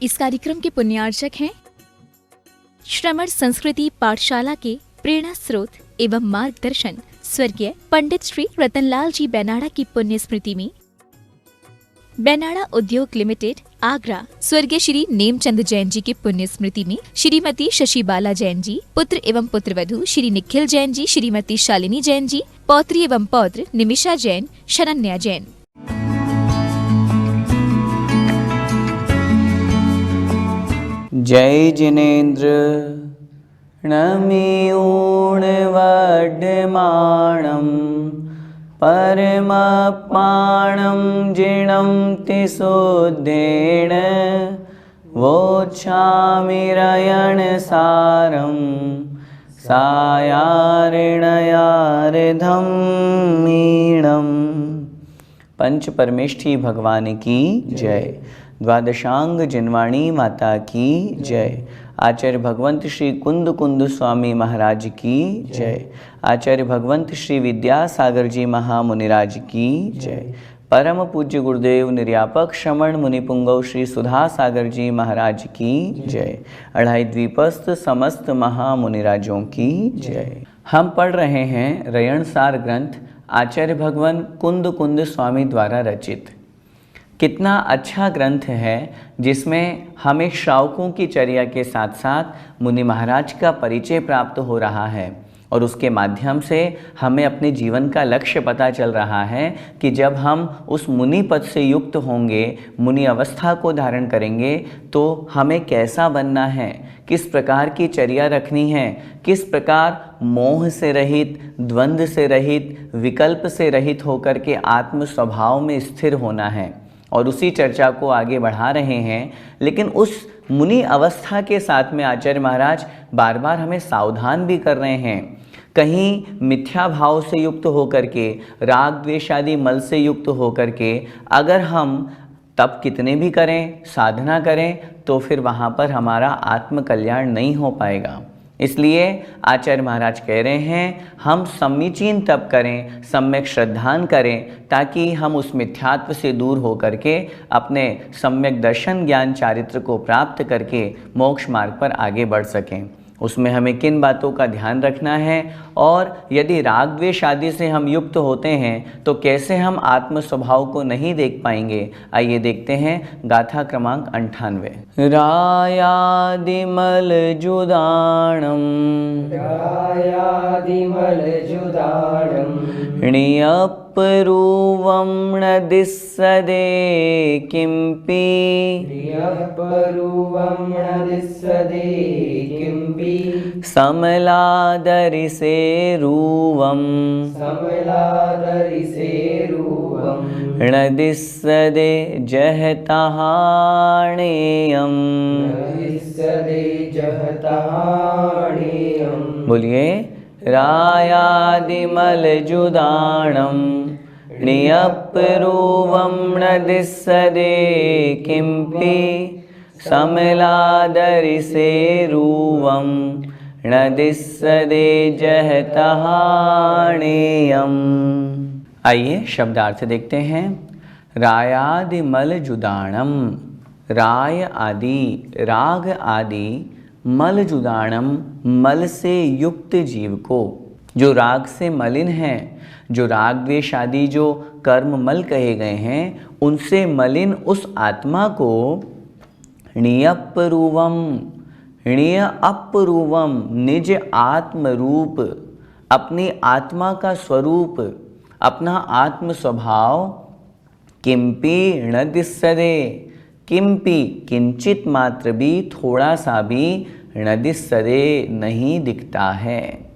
इस कार्यक्रम के पुण्यार्चक हैं श्रमण संस्कृति पाठशाला के प्रेरणा स्रोत एवं मार्गदर्शन स्वर्गीय पंडित श्री रतनलाल जी बेनाड़ा की पुण्य स्मृति में बेनाड़ा उद्योग लिमिटेड आगरा स्वर्गीय श्री नेमचंद जैन जी की पुण्य स्मृति में श्रीमती शशिबाला जैन जी, पुत्र एवं पुत्रवधू श्री निखिल जैन जी, श्रीमती शालिनी जैन जी, पौत्री एवं पौत्र निमिषा जैन, शरण्या जैन। जय जिनेन्द्र नमि ऊर्णवड्यमाणं परमपाणं जिणं तिशोद्धेन वोच्छामि रयणसारं सायार्णयार्धं मीणं। पंच परमेष्ठी भगवान की जय। द्वादशांग जिनवाणी माता की जय। आचार्य भगवंत श्री कुंद कुंद स्वामी महाराज की जय। आचार्य भगवंत श्री विद्यासागर जी महामुनिराज की जय। परम पूज्य गुरुदेव निर्यापक श्रमण मुनिपुंगव श्री सुधा सागर जी महाराज की जय। अढ़ाई द्वीपस्थ समस्त महामुनिराजों की जय। हम पढ़ रहे हैं रयणसार ग्रंथ आचार्य भगवान कुंद कुंद स्वामी द्वारा रचित। कितना अच्छा ग्रंथ है जिसमें हमें श्रावकों की चर्या के साथ साथ मुनि महाराज का परिचय प्राप्त हो रहा है और उसके माध्यम से हमें अपने जीवन का लक्ष्य पता चल रहा है कि जब हम उस मुनि पद से युक्त होंगे, मुनि अवस्था को धारण करेंगे, तो हमें कैसा बनना है, किस प्रकार की चर्या रखनी है, किस प्रकार मोह से रहित, द्वंद्व से रहित, विकल्प से रहित होकर के आत्म स्वभाव में स्थिर होना है। और उसी चर्चा को आगे बढ़ा रहे हैं। लेकिन उस मुनि अवस्था के साथ में आचार्य महाराज बार बार हमें सावधान भी कर रहे हैं। कहीं मिथ्या भाव से युक्त होकर के, राग द्वेष आदि मल से युक्त होकर के अगर हम तप कितने भी करें, साधना करें, तो फिर वहाँ पर हमारा आत्म कल्याण नहीं हो पाएगा। इसलिए आचार्य महाराज कह रहे हैं हम समीचीन तप करें, सम्यक श्रद्धान करें, ताकि हम उस मिथ्यात्व से दूर हो करके अपने सम्यक दर्शन ज्ञान चारित्र को प्राप्त करके मोक्ष मार्ग पर आगे बढ़ सकें। उसमें हमें किन बातों का ध्यान रखना है और यदि राग द्वेष आदि से हम युक्त होते हैं तो कैसे हम आत्म स्वभाव को नहीं देख पाएंगे। आइए देखते हैं गाथा क्रमांक 98। रायादिमल जुदाणम णियप्परूवं न दिस्सदे किम्पि समलादरिसेरूवं न दिस्सदे जहतहाणेयम्। बोलिए रायादिमलजुदाणं णियप्परूवं न दिस्सदे किम्पि समलादरिसेरूवं न दिस्सदे जहतहाणेयम्। आइए शब्दार्थ देखते हैं। रायादिमलजुदाणम, राय आदि, राग आदि, मल जुदाणम, मल से युक्त जीव को, जो राग से मलिन है, जो राग द्वेष आदि जो कर्म मल कहे गए हैं, उनसे मलिन उस आत्मा को णियप्परूवम, णिय अप्परूवम, निज आत्म रूप, अपनी आत्मा का स्वरूप, अपना आत्म स्वभाव, किम्पि न दिस्सदे, किम्पि किंचित मात्र भी, थोड़ा सा भी, न दिस्सदे नहीं दिखता है।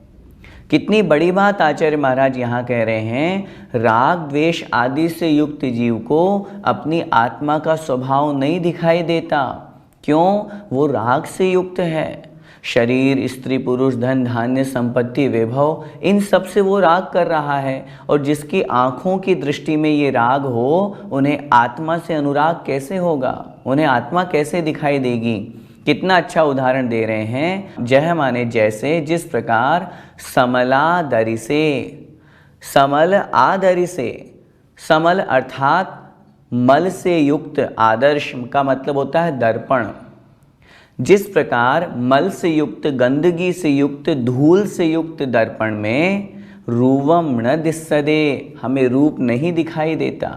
कितनी बड़ी बात आचार्य महाराज यहाँ कह रहे हैं। राग द्वेष आदि से युक्त जीव को अपनी आत्मा का स्वभाव नहीं दिखाई देता। क्यों? वो राग से युक्त है। शरीर, स्त्री पुरुष, धन धान्य, संपत्ति, वैभव, इन सब से वो राग कर रहा है। और जिसकी आँखों की दृष्टि में ये राग हो, उन्हें आत्मा से अनुराग कैसे होगा, उन्हें आत्मा कैसे दिखाई देगी। कितना अच्छा उदाहरण दे रहे हैं। जह माने जैसे, जिस प्रकार समलादरिसे, समल आदरिसे, समल अर्थात मल से युक्त, आदर्श का मतलब होता है दर्पण। जिस प्रकार मल से युक्त, गंदगी से युक्त, धूल से युक्त दर्पण में रूपम न दिस्सदे, हमें रूप नहीं दिखाई देता।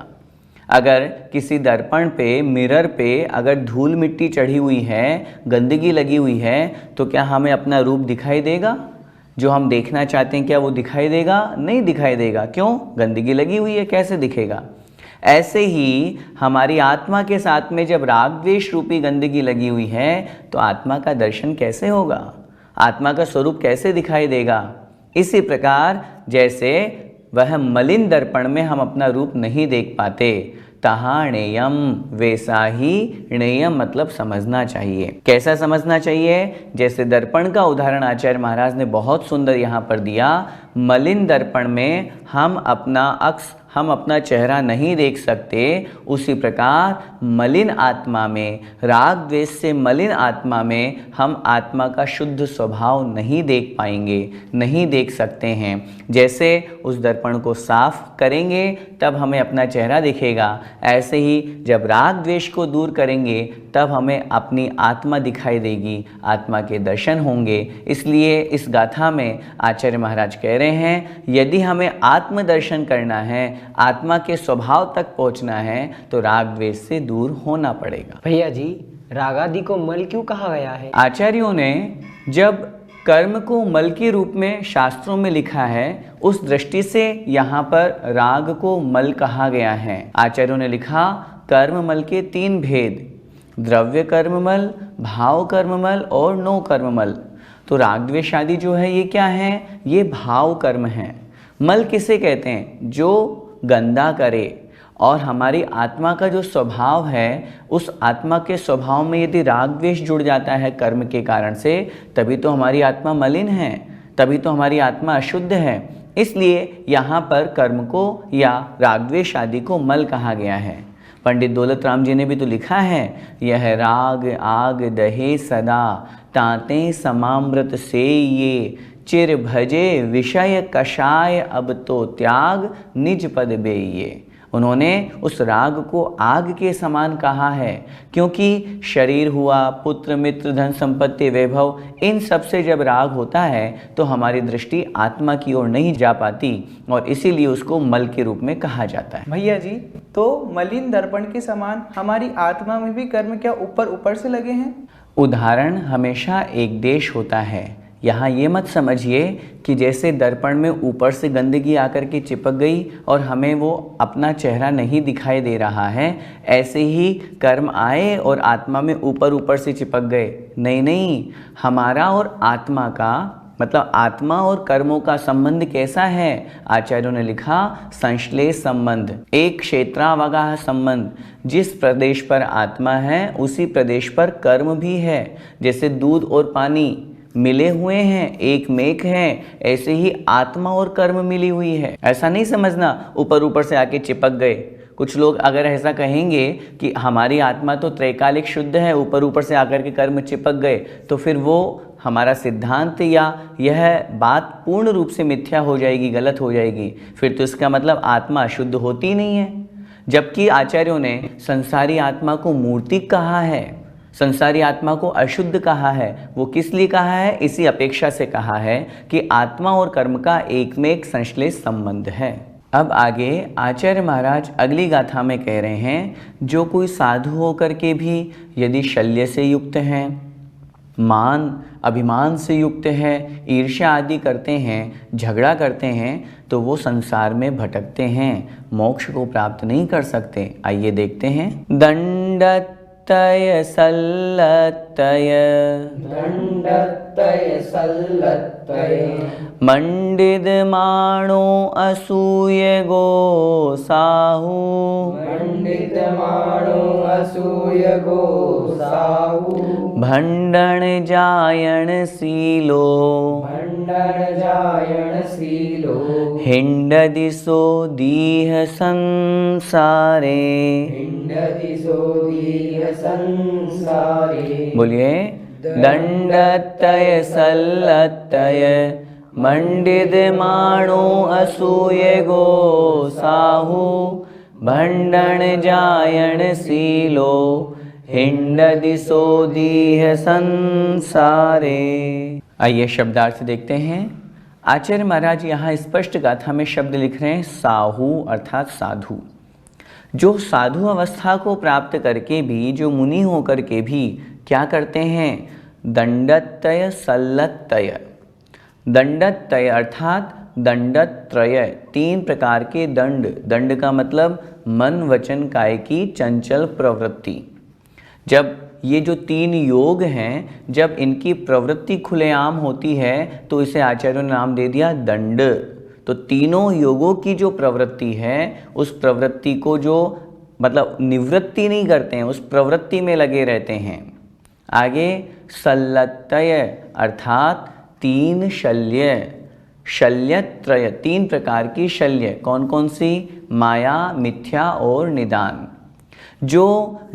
अगर किसी दर्पण पे, मिरर पे अगर धूल मिट्टी चढ़ी हुई है, गंदगी लगी हुई है, तो क्या हमें अपना रूप दिखाई देगा? जो हम देखना चाहते हैं क्या वो दिखाई देगा? नहीं दिखाई देगा। क्यों? गंदगी लगी हुई है, कैसे दिखेगा? ऐसे ही हमारी आत्मा के साथ में जब राग द्वेष रूपी गंदगी लगी हुई है तो आत्मा का दर्शन कैसे होगा? आत्मा का स्वरूप कैसे दिखाई देगा? इसी प्रकार जैसे वह मलिन दर्पण में हम अपना रूप नहीं देख पाते, तहाँ णेयम, वैसा ही णेयम मतलब समझना चाहिए। कैसा समझना चाहिए? जैसे दर्पण का उदाहरण आचार्य महाराज ने बहुत सुंदर यहाँ पर दिया। मलिन दर्पण में हम अपना अक्स, हम अपना चेहरा नहीं देख सकते, उसी प्रकार मलिन आत्मा में, राग द्वेष से मलिन आत्मा में हम आत्मा का शुद्ध स्वभाव नहीं देख पाएंगे, नहीं देख सकते हैं। जैसे उस दर्पण को साफ करेंगे तब हमें अपना चेहरा दिखेगा, ऐसे ही जब राग द्वेष को दूर करेंगे तब हमें अपनी आत्मा दिखाई देगी, आत्मा के दर्शन होंगे। इसलिए इस गाथा में आचार्य महाराज कह रहे हैं, यदि हमें आत्म दर्शन करना है, आत्मा के स्वभाव तक पहुंचना है, तो राग द्वेष से दूर होना पड़ेगा। भैया जी, राग आदि को मल क्यों कहा गया है? आचार्यों ने जब कर्म को मल के रूप में शास्त्रों में लिखा है, उस दृष्टि से यहाँ पर राग को मल कहा गया है। आचार्यों ने लिखा, कर्म मल के 3 भेद, द्रव्य कर्ममल, भाव कर्ममल और नो कर्ममल। तो राग द्वेष आदि जो है ये क्या है? ये भाव कर्म है। मल किसे कहते हैं? जो गंदा करे। और हमारी आत्मा का जो स्वभाव है, उस आत्मा के स्वभाव में यदि राग द्वेष जुड़ जाता है कर्म के कारण से, तभी तो हमारी आत्मा मलिन है, तभी तो हमारी आत्मा अशुद्ध है। इसलिए यहाँ पर कर्म को या राग द्वेष आदि को मल कहा गया है। पंडित दौलत राम जी ने भी तो लिखा है, यह राग आग दहे सदा, ताते समामृत से ये, चिर भजे विषय कषाय, अब तो त्याग निज पद बेये। उन्होंने उस राग को आग के समान कहा है, क्योंकि शरीर हुआ, पुत्र मित्र धन संपत्ति वैभव, इन सब से जब राग होता है तो हमारी दृष्टि आत्मा की ओर नहीं जा पाती, और इसीलिए उसको मल के रूप में कहा जाता है। भैया जी, तो मलिन दर्पण के समान हमारी आत्मा में भी कर्म क्या ऊपर ऊपर से लगे हैं? उदाहरण हमेशा एक देश होता है। यहाँ ये मत समझिए कि जैसे दर्पण में ऊपर से गंदगी आकर के चिपक गई और हमें वो अपना चेहरा नहीं दिखाई दे रहा है, ऐसे ही कर्म आए और आत्मा में ऊपर ऊपर से चिपक गए। नहीं नहीं, हमारा और आत्मा का मतलब आत्मा और कर्मों का संबंध कैसा है? आचार्यों ने लिखा, संश्लेष संबंध, एक क्षेत्रावगाह संबंध। जिस प्रदेश पर आत्मा है उसी प्रदेश पर कर्म भी है। जैसे दूध और पानी मिले हुए हैं, एक मेक है, ऐसे ही आत्मा और कर्म मिली हुई है। ऐसा नहीं समझना ऊपर ऊपर से आके चिपक गए। कुछ लोग अगर ऐसा कहेंगे कि हमारी आत्मा तो त्रैकालिक शुद्ध है, ऊपर ऊपर से आकर के कर्म चिपक गए, तो फिर वो हमारा सिद्धांत या यह बात पूर्ण रूप से मिथ्या हो जाएगी, गलत हो जाएगी। फिर तो इसका मतलब आत्मा अशुद्ध होती नहीं है। जबकि आचार्यों ने संसारी आत्मा को मूर्तिक कहा है, संसारी आत्मा को अशुद्ध कहा है। वो किस लिए कहा है? इसी अपेक्षा से कहा है कि आत्मा और कर्म का एक में एक संश्लेष संबंध है। अब आगे आचार्य महाराज अगली गाथा में कह रहे हैं, जो कोई साधु होकर के भी यदि शल्य से युक्त हैं, मान अभिमान से युक्त है, ईर्ष्या आदि करते हैं, झगड़ा करते हैं, तो वो संसार में भटकते हैं, मोक्ष को प्राप्त नहीं कर सकते। आइए देखते हैं। दंडतय सल्लतय, दंडतय सल्लतय, मंडित माणो असूय गो साहू, मंडित माणो असूय गो साहू, भंडन जायण सीलो, भंडन जायण सीलो, हिंड दिसो दीह संसारे। हिंड दिसो दीह संसारे। बोलिए, दंडतय सल्लतय, मंडित माणो असूय गो साहू, भंडन जायण सीलो हिंडदि सोदीह संसारे। आइए शब्दार्थ देखते हैं। आचार्य महाराज यहाँ स्पष्ट गाथा में शब्द लिख रहे हैं साहू अर्थात साधु। जो साधु अवस्था को प्राप्त करके भी, जो मुनि होकर के भी क्या करते हैं, दंडत्रय सल्लत्रय। दंडत्रय अर्थात दंडत्रय, 3 प्रकार के दंड। दंड का मतलब मन वचन काय की चंचल प्रवृत्ति। जब ये जो 3 योग हैं, जब इनकी प्रवृत्ति खुलेआम होती है तो इसे आचार्यों ने नाम दे दिया दंड। तो तीनों योगों की जो प्रवृत्ति है, उस प्रवृत्ति को जो मतलब निवृत्ति नहीं करते हैं, उस प्रवृत्ति में लगे रहते हैं। आगे सल्लतय अर्थात 3 शल्य। शल्यत्रय 3 प्रकार की शल्य। कौन कौन सी? माया, मिथ्या और निदान। जो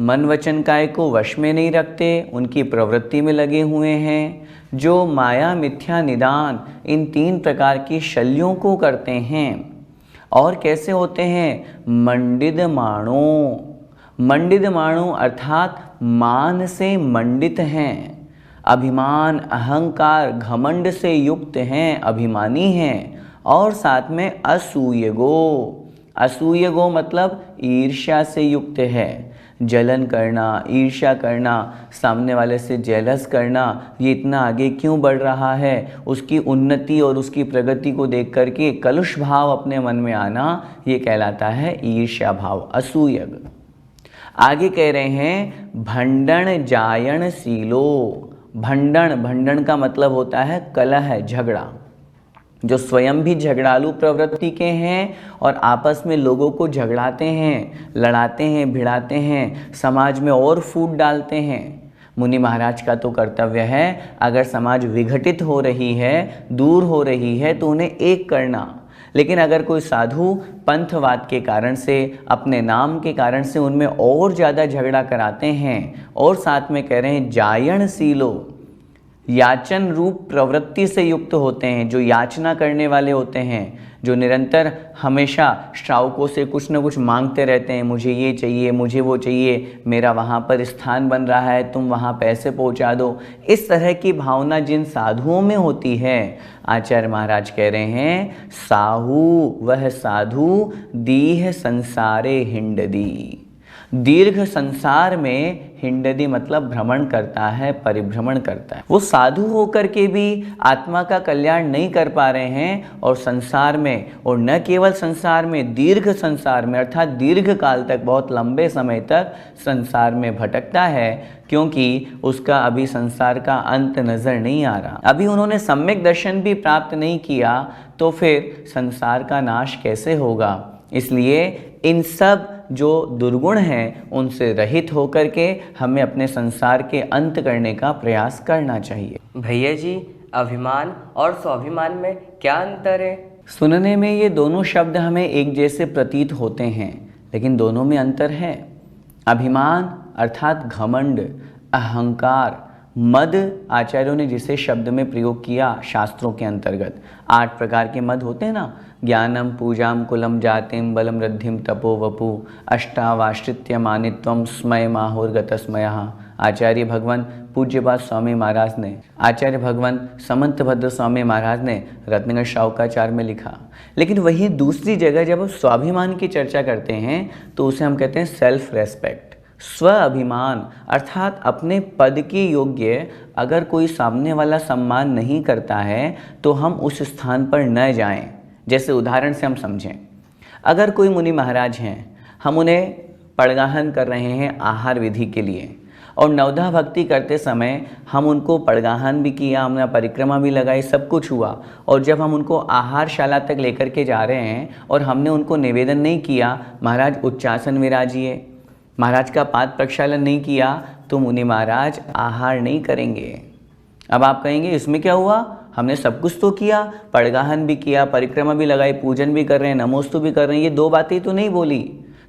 मन वचन काय को वश में नहीं रखते, उनकी प्रवृत्ति में लगे हुए हैं, जो माया मिथ्या निदान इन 3 प्रकार की शल्यों को करते हैं। और कैसे होते हैं? मंडित माणो। मंडित माणो अर्थात मान से मंडित हैं, अभिमान अहंकार घमंड से युक्त हैं, अभिमानी हैं। और साथ में असूयगो। असूयगो मतलब ईर्ष्या से युक्त है। जलन करना, ईर्ष्या करना, सामने वाले से जेलस करना, ये इतना आगे क्यों बढ़ रहा है, उसकी उन्नति और उसकी प्रगति को देख करके कलुष भाव अपने मन में आना, ये कहलाता है ईर्ष्या भाव, असूयग। आगे कह रहे हैं भंडन जायण सीलो। भंडन, भंडन का मतलब होता है कलह, झगड़ा। जो स्वयं भी झगड़ालू प्रवृत्ति के हैं और आपस में लोगों को झगड़ाते हैं, लड़ाते हैं, भिड़ाते हैं, समाज में और फूट डालते हैं। मुनि महाराज का तो कर्तव्य है, अगर समाज विघटित हो रही है, दूर हो रही है, तो उन्हें एक करना। लेकिन अगर कोई साधु पंथवाद के कारण से, अपने नाम के कारण से उनमें और ज़्यादा झगड़ा कराते हैं, और साथ में कह रहे हैं जायण सीलो, याचन रूप प्रवृत्ति से युक्त होते हैं, जो याचना करने वाले होते हैं, जो निरंतर हमेशा श्रावकों से कुछ न कुछ मांगते रहते हैं, मुझे ये चाहिए, मुझे वो चाहिए, मेरा वहाँ पर स्थान बन रहा है, तुम वहाँ पैसे पहुँचा दो। इस तरह की भावना जिन साधुओं में होती है, आचार्य महाराज कह रहे हैं साहू वह साधु दीह संसारे हिंडदी। दीर्घ संसार में हिंडदी मतलब भ्रमण करता है, परिभ्रमण करता है। वो साधु होकर के भी आत्मा का कल्याण नहीं कर पा रहे हैं, और संसार में, और न केवल संसार में, दीर्घ संसार में अर्थात दीर्घ काल तक, बहुत लंबे समय तक संसार में भटकता है, क्योंकि उसका अभी संसार का अंत नजर नहीं आ रहा। अभी उन्होंने सम्यक दर्शन भी प्राप्त नहीं किया, तो फिर संसार का नाश कैसे होगा। इसलिए इन सब जो दुर्गुण हैं उनसे रहित होकर के हमें अपने संसार के अंत करने का प्रयास करना चाहिए। भैया जी, अभिमान और स्वाभिमान में क्या अंतर है? सुनने में ये दोनों शब्द हमें एक जैसे प्रतीत होते हैं, लेकिन दोनों में अंतर है। अभिमान अर्थात घमंड, अहंकार, मद आचार्यों ने जिसे शब्द में प्रयोग किया शास्त्रों के अंतर्गत, 8 प्रकार के मद होते हैं ना, ज्ञानम पूजाम कुलम जातिम बलम रद्धिम तपो वपु अष्टावाश्रित्य मानित्वम स्मय माहुर्गतस्मयः। आचार्य भगवान पूज्यपाद स्वामी महाराज ने, आचार्य भगवान समंत भद्र स्वामी महाराज ने रत्नगर शाहुकाचार में लिखा। लेकिन वही दूसरी जगह जब हम स्वाभिमान की चर्चा करते हैं तो उसे हम कहते हैं सेल्फ रेस्पेक्ट, स्व अभिमान, अर्थात अपने पद के योग्य अगर कोई सामने वाला सम्मान नहीं करता है तो हम उस स्थान पर न जाएं। जैसे उदाहरण से हम समझें, अगर कोई मुनि महाराज हैं, हम उन्हें पड़गाहन कर रहे हैं आहार विधि के लिए, और नवधा भक्ति करते समय हम उनको पड़गाहन भी किया, हमने परिक्रमा भी लगाई, सब कुछ हुआ, और जब हम उनको आहारशाला तक लेकर के जा रहे हैं और हमने उनको निवेदन नहीं किया महाराज उच्चासन विराजिए, महाराज का पाद प्रक्षालन नहीं किया, तो मुनि महाराज आहार नहीं करेंगे। अब आप कहेंगे इसमें क्या हुआ, हमने सब कुछ तो किया, पड़गाहन भी किया, परिक्रमा भी लगाई, पूजन भी कर रहे हैं, नमोस्तु भी कर रहे हैं, ये 2 बातें तो नहीं बोली।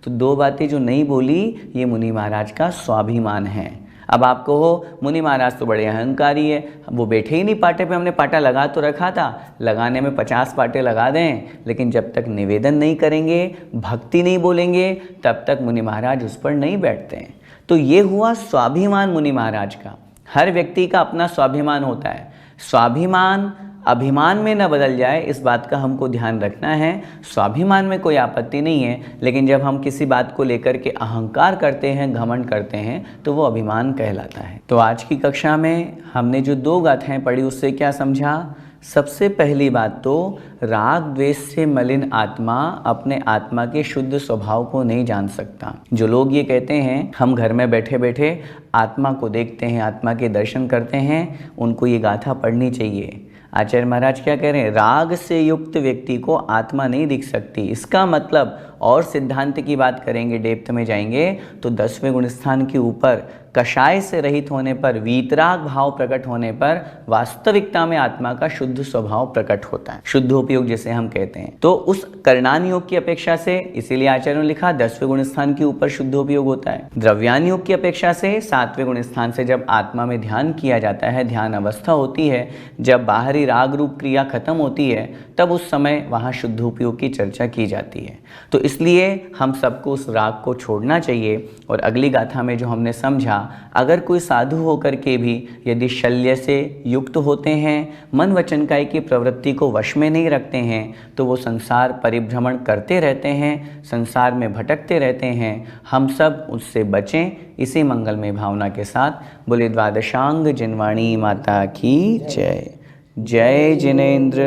तो 2 बातें जो नहीं बोली, ये मुनि महाराज का स्वाभिमान है। अब आपको हो मुनि महाराज तो बड़े अहंकारी है, वो बैठे ही नहीं पाटे पे, हमने पाटा लगा तो रखा था, लगाने में 50 पाटे लगा दें, लेकिन जब तक निवेदन नहीं करेंगे, भक्ति नहीं बोलेंगे, तब तक मुनि महाराज उस पर नहीं बैठते हैं। तो ये हुआ स्वाभिमान मुनि महाराज का। हर व्यक्ति का अपना स्वाभिमान होता है, स्वाभिमान अभिमान में न बदल जाए, इस बात का हमको ध्यान रखना है। स्वाभिमान में कोई आपत्ति नहीं है, लेकिन जब हम किसी बात को लेकर के अहंकार करते हैं, घमंड करते हैं, तो वो अभिमान कहलाता है। तो आज की कक्षा में हमने जो 2 गाथाएं पढ़ी उससे क्या समझा? सबसे पहली बात तो राग द्वेष से मलिन आत्मा अपने आत्मा के शुद्ध स्वभाव को नहीं जान सकता। जो लोग ये कहते हैं हम घर में बैठे बैठे आत्मा को देखते हैं, आत्मा के दर्शन करते हैं, उनको ये गाथा पढ़नी चाहिए। आचार्य महाराज क्या कह रहे हैं? राग से युक्त व्यक्ति को आत्मा नहीं दिख सकती। इसका मतलब और सिद्धांत की बात करेंगे, डेप्थ में जाएंगे तो 10वें गुण स्थान के ऊपर कषाय से रहित होने पर, वीतराग भाव प्रकट होने पर वास्तविकता में आत्मा का शुद्ध स्वभाव प्रकट होता है, शुद्ध उपयोग जिसे हम कहते हैं। तो उस कर्णान योग की अपेक्षा से, इसीलिए आचार्यों ने लिखा 10वें गुण स्थान के ऊपर शुद्ध उपयोग होता है। द्रव्यान योग की अपेक्षा से 7वें गुण स्थान से जब आत्मा में ध्यान किया जाता है, ध्यान अवस्था होती है, जब बाहरी राग रूप क्रिया खत्म होती है, तब उस समय वहाँ शुद्ध उपयोग की चर्चा की जाती है। तो इसलिए हम सबको उस राग को छोड़ना चाहिए। और अगली गाथा में जो हमने समझा, अगर कोई साधु होकर के भी यदि शल्य से युक्त होते हैं, मन वचन काय की प्रवृत्ति को वश में नहीं रखते हैं, तो वो संसार परिभ्रमण करते रहते हैं, संसार में भटकते रहते हैं। हम सब उससे बचें, इसी मंगलमय भावना के साथ बोले द्वादशांग जिनवाणी माता की जय। जय जिनेन्द्र।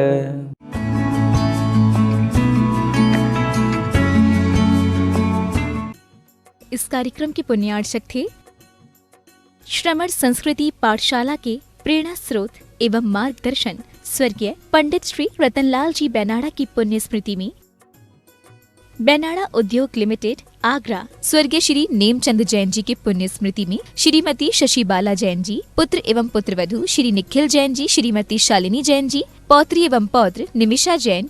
इस कार्यक्रम के पुण्यार्चक थे श्रमण संस्कृति पाठशाला के प्रेरणा स्रोत एवं मार्गदर्शन स्वर्गीय पंडित श्री रतनलाल जी बेनाड़ा की पुण्य स्मृति में बेनाड़ा उद्योग लिमिटेड आगरा स्वर्गीय श्री नेमचंद जैन जी की पुण्य स्मृति में श्रीमती शशि बाला जैन जी, पुत्र एवं पुत्रवधू श्री निखिल जैन जी, श्रीमती शालिनी जैन जी, पौत्री एवं पौत्र निमिषा जैन,